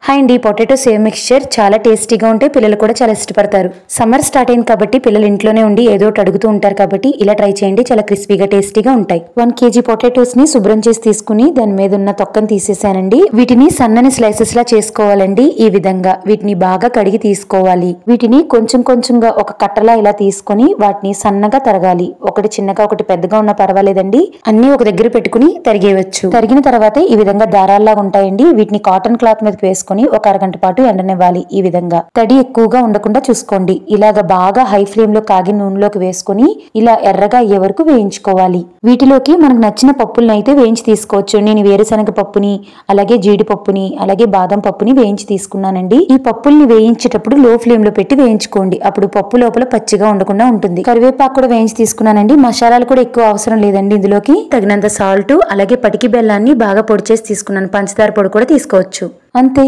Hi అండి, potato save mixture చాలా టేస్టీగా ఉంటే పిల్లలు కూడా చాలా ఇష్టపడతారు. సమ్మర్ స్టార్ట్ అయింది కాబట్టి పిల్లలు ఇంట్లోనే ఉండి ఏదో ఒకటి అడుగుతూ ఉంటారు కాబట్టి ఇలా ట్రై చేయండి. చాలా క్రిస్పీగా టేస్టీగా ఉంటాయి. 1 kg పొటాటోస్ ని శుభ్రం చేసి తీసుకుని దాని మీద ఉన్న తొక్కను తీసేసానండి. వీటిని సన్నని స్లైసెస్ లా చేసుకోవాలండి. ఈ విధంగా వీటిని బాగా కడిగి తీసుకోవాలి. వీటిని కొంచెం కొంచెంగా ఒక కట్టలా ఇలా తీసుకొని వాటిని సన్నగా తరగాలి. ఒకటి చిన్నగా ఒకటి పెద్దగా ఉన్నా పర్వాలేదండి. అన్ని ఒక దగ్గర పెట్టుకుని తరిగేయవచ్చు. తరిగిన తర్వాత ఈ విధంగా దారాల్లాగా ఉంటాయండి. వీటిని కాటన్ క్లాత్ మీదకి వేసుకొని ఒక అరగంట పాటు ఎండనివ్వాలి. ఈ విధంగా తడి ఎక్కువగా ఉండకుండా చూసుకోండి. ఇలాగ బాగా హై ఫ్లేమ్ లో కాగిన నూనెలోకి వేసుకొని ఇలా ఎర్రగా అయ్యే వరకు వేయించుకోవాలి. వీటిలోకి మనకు నచ్చిన పప్పులను అయితే వేయించి తీసుకోవచ్చు. నేను వేరుశనగ పప్పుని, అలాగే జీడిపప్పుని, అలాగే బాదం పప్పుని వేయించి తీసుకున్నానండి. ఈ పప్పుల్ని వేయించేటప్పుడు లో ఫ్లేమ్ లో పెట్టి వేయించుకోండి. అప్పుడు పప్పు లోపల పచ్చిగా ఉండకుండా ఉంటుంది. కరివేపాకు కూడా వేయించి తీసుకున్నానండి. మసాలాలు కూడా ఎక్కువ అవసరం లేదండి. ఇందులోకి తగినంత సాల్ట్, అలాగే పటికి బెల్లాన్ని బాగా పొడి చేసి తీసుకున్నాను. పంచదార పొడి కూడా తీసుకోవచ్చు. అంతే.